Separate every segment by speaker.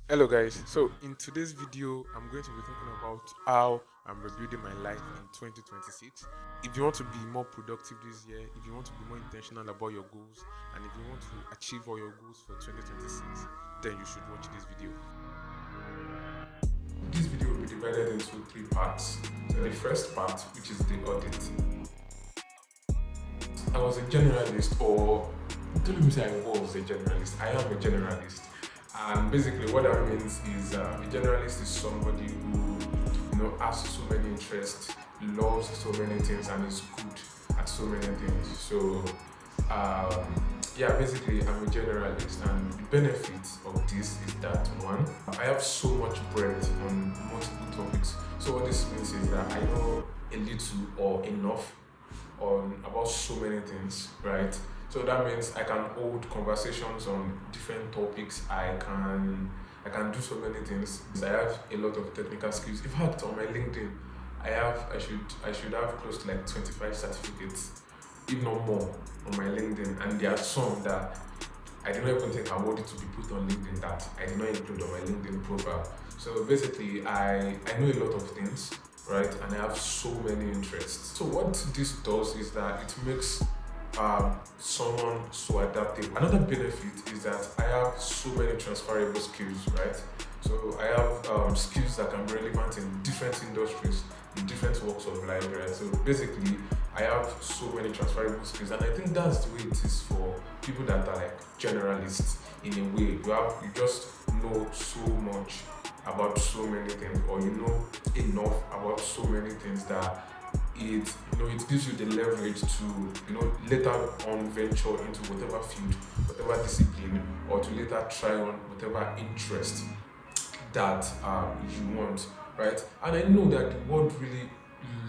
Speaker 1: Hello guys, so in today's video I'm going to be talking about how I'm rebuilding my life in 2026. If you want to be more productive this year, if you want to be more intentional about your goals, and if you want to achieve all your goals for 2026, then you should watch this video.
Speaker 2: This video will be divided into three parts. So the first part, which is the audit. I was a generalist, or don't let me say I was a generalist. I am a generalist, and basically what that means is a generalist is somebody who has so many interests, loves so many things, and is good at so many things. So yeah, basically I'm a generalist, and the benefit of this is that one, I have so much breadth on multiple topics. So what this means is that I know a little or enough on about so many things, right? So that means I can hold conversations on different topics. I can do so many things. I have a lot of technical skills. In fact, on my LinkedIn, I should have close to like 25 certificates, if not more, on my LinkedIn. And there are some that I did not even think I wanted to be put on LinkedIn that I did not include on my LinkedIn profile. So basically, I know a lot of things, right? And I have so many interests. So what this does is that it makes someone so adaptive. Another benefit is that I have so many transferable skills, right? So I have skills that can be relevant in different industries, in different walks of life, right? So basically, I have so many transferable skills, and I think that's the way it is for people that are like generalists. In a way, you just know so much about so many things, or you know enough about so many things that it gives you the leverage to later on venture into whatever field, whatever discipline, or to later try on whatever interest that you want, right? And I know that the world really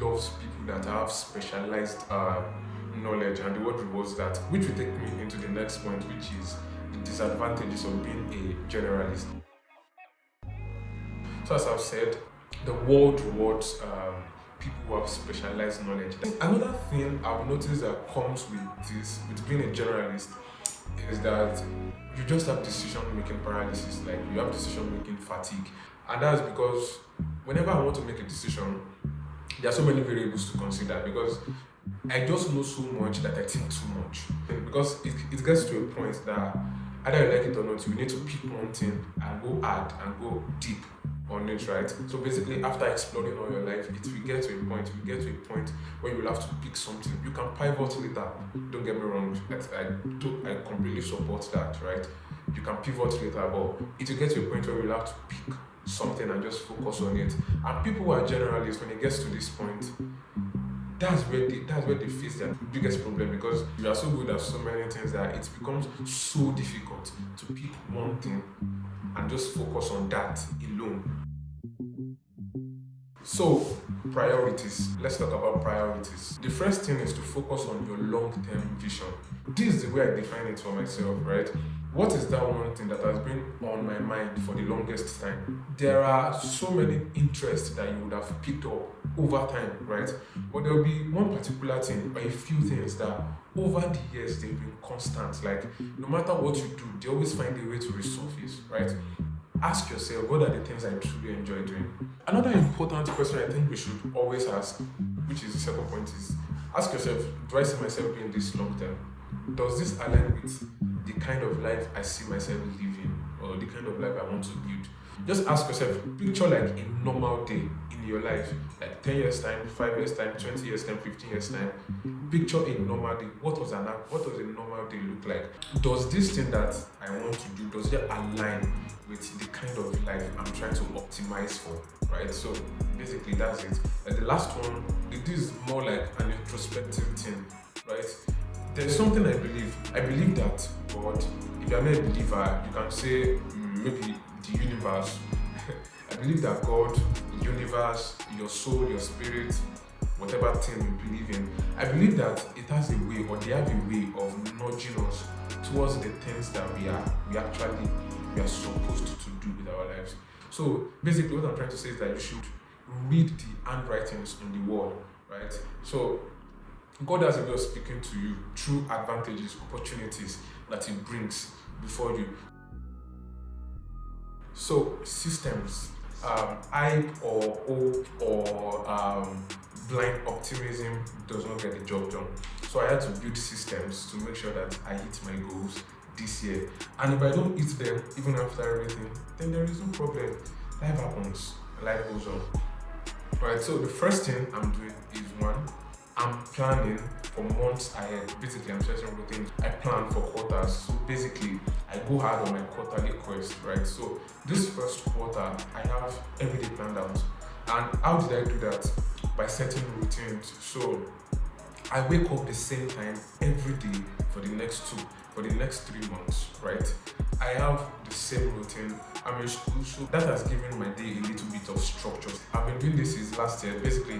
Speaker 2: loves people that have specialized knowledge, and the world rewards that, which will take me into the next point, which is the disadvantages of being a generalist. So as I've said, the world rewards people who have specialized knowledge. Another thing I've noticed that comes with being a generalist, is that you just have decision making paralysis, like you have decision making fatigue. And that's because whenever I want to make a decision, there are so many variables to consider, because I just know so much that I think too much. Because it gets to a point that either you like it or not, you need to pick one thing and go hard and go deep on it, right? So basically, after exploring all your life, it will get to a point. Where you will have to pick something. You can pivot later. Don't get me wrong. I completely support that, right? You can pivot later, but it will get to a point where you'll have to pick something and just focus on it. And people who are generalists, when it gets to this point, that's where they face their biggest problem, because you are so good at so many things that it becomes so difficult to pick one thing and just focus on that alone. So, priorities. Let's talk about priorities. The first thing is to focus on your long-term vision. This is the way I define it for myself, right? What is that one thing that has been on my mind for the longest time? There are so many interests that you would have picked up over time, right? But there will be one particular thing or a few things that over the years they've been constant. Like no matter what you do, they always find a way to resurface, right? Ask yourself, what are the things I truly enjoy doing? Another important question I think we should always ask, which is the second point, is ask yourself, do I see myself being this long term? Does this align with the kind of life I see myself living, or the kind of life I want to build? Just ask yourself, picture like a normal day in your life, like 10 years time, 5 years time, 20 years time, 15 years time. Picture a normal day. What does a normal day look like? Does this thing that I want to do, does it align with the kind of life I'm trying to optimize for, right? So basically that's it. And the last one, this is more like an introspective thing, right? There's something I believe. I believe that God, if you're not a believer, you can say maybe the universe. I believe that God, the universe, your soul, your spirit, whatever thing you believe in, I believe that it has a way, or they have a way of nudging us towards the things that we are supposed to do with our lives. So basically what I'm trying to say is that you should read the handwritings on the wall, right? So God has a way of speaking to you through advantages, opportunities that He brings before you. So systems, hype or hope or blind optimism does not get the job done. So I had to build systems to make sure that I hit my goals this year. And if I don't hit them, even after everything, then there is no problem. Life happens, life goes on. Right, so the first thing I'm doing is one, I'm planning for months ahead. Basically, I'm setting routines. I plan for quarters. So basically, I go hard on my quarterly quest, right? So this first quarter, I have every day planned out. And how did I do that? By setting routines. So I wake up the same time every day for the next 3 months, right? I have the same routine. I'm in school, so that has given my day a little bit of structure. I've been doing this since last year. Basically,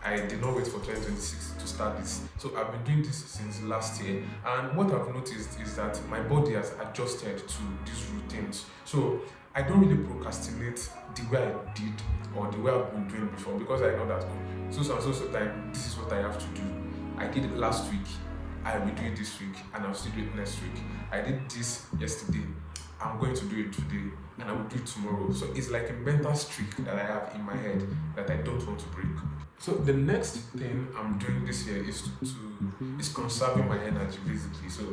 Speaker 2: I did not wait for 2026 to start this. So I've been doing this since last year. And what I've noticed is that my body has adjusted to these routines. So I don't really procrastinate the way I did or the way I've been doing before because I know that so time, this is what I have to do. I did it last week, I will do it this week, and I'll still do it next week. I did this yesterday, I'm going to do it today, and I will do it tomorrow. So it's like a mental streak that I have in my head that I don't want to break. So the next thing I'm doing this year is conserving my energy basically. So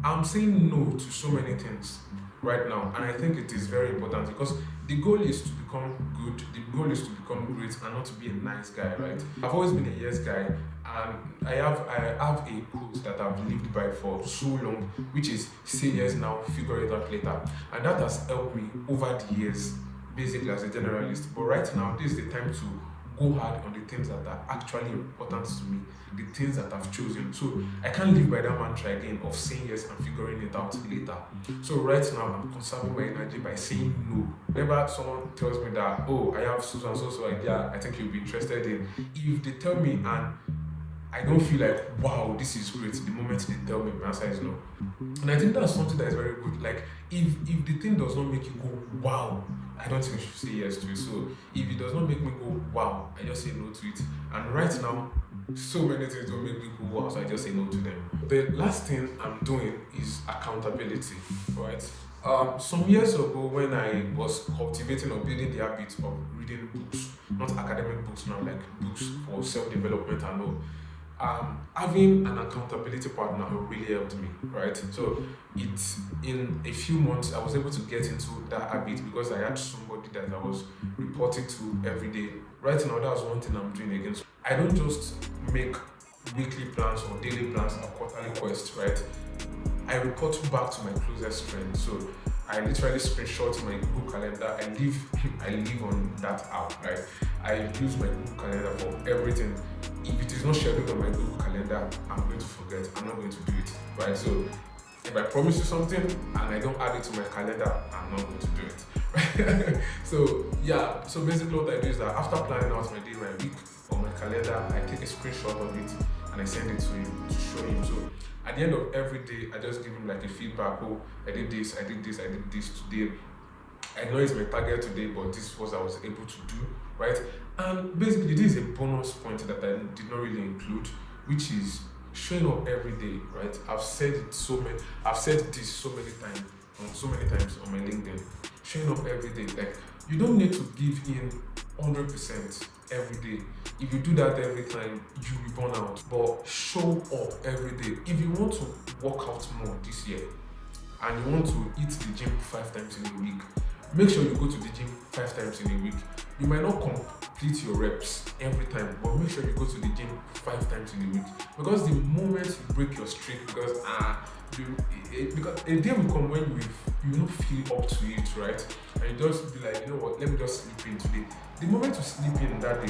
Speaker 2: I'm saying no to so many things right now, and I think it is very important because the goal is to become good, the goal is to become great, and not to be a nice guy, right? I've always been a yes guy, and I have a quote that I've lived by for so long, which is say yes now, figure it out later, and that has helped me over the years, basically as a generalist. But right now, this is the time to go hard on the things that are actually important to me, the things that I've chosen. So I can't live by that mantra again of saying yes and figuring it out later. So right now I'm conserving my energy by saying no. Whenever someone tells me that, oh, I have so and so idea, I think you'll be interested in. If they tell me and I don't feel like, wow, this is great, the moment they tell me, my answer is no. And I think that's something that is very good. Like, if the thing does not make you go, wow, I don't think I should say yes to it. So, if it does not make me go, wow, I just say no to it. And right now, so many things don't make me go, wow, so I just say no to them. The last thing I'm doing is accountability, right? Some years ago, when I was cultivating or building the habit of reading books, not academic books now, like books for self development and all, having an accountability partner really helped me, right? So it's in a few months I was able to get into that habit because I had somebody that I was reporting to every day. Right now, that's one thing I'm doing again. So I don't just make weekly plans or daily plans or quarterly quests, right? I report back to my closest friend. So I literally screenshot my Google Calendar. I live on that app, right? I use my Google Calendar for everything. If it is not scheduled on my Google Calendar, I'm going to forget. I'm not going to do it, right? So if I promise you something and I don't add it to my calendar, I'm not going to do it. So yeah, so basically what I do is that after planning out my day, my week on my calendar, I take a screenshot of it and I send it to him to show him. So at the end of every day, I just give him like a feedback. Oh, I did this, I did this, I did this today. I know it's my target today, but this was I was able to do, right? And basically, this is a bonus point that I did not really include, which is showing up every day, right? I've said this so many times on my LinkedIn. Showing up every day, like you don't need to give in 100% every day. If you do that every time, you will burn out. But show up every day. If you want to work out more this year and you want to hit the gym 5 times in a week, make sure you go to the gym 5 times in a week. You might not complete your reps every time, but make sure you go to the gym 5 times in a week. Because the moment you break your streak, because a day will come when you don't feel up to it, right? And you just be like, you know what, let me just sleep in today. The moment you sleep in that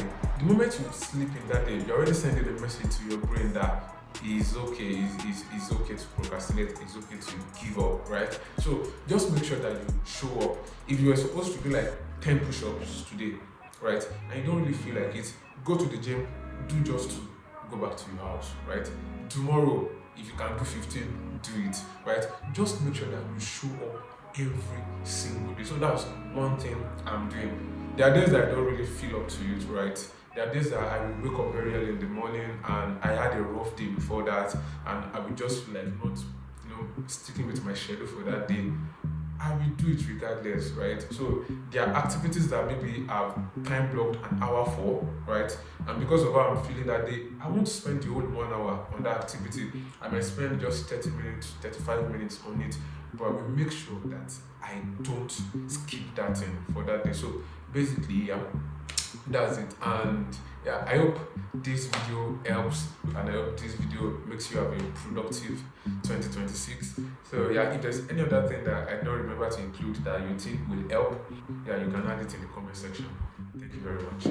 Speaker 2: day, you're already sending a message to your brain that it's okay, it's okay to procrastinate, it's okay to give up, right? So just make sure that you show up. If you were supposed to do like 10 push-ups today, right, and you don't really feel like it, go to the gym, do just 2, go back to your house, right? Tomorrow, if you can do 15, do it, right? Just make sure that you show up every single day. So that's one thing I'm doing. There are days that I don't really feel up to it, right? There are days that I will wake up very early in the morning and I had a rough day before that, and I will just feel like not, sticking with my schedule for that day. I will do it regardless, right? So there are activities that maybe I've time blocked an hour for, right? And because of how I'm feeling that day, I won't spend the whole 1 hour on that activity. I might spend just 30 minutes, 35 minutes on it, but I will make sure that I don't skip that thing for that day. So basically, yeah, that's it. And yeah, I hope this video helps, and I hope this video makes you have a productive 2026. So yeah, if there's any other thing that I don't remember to include that you think will help, yeah, you can add it in the comment section. Thank you very much.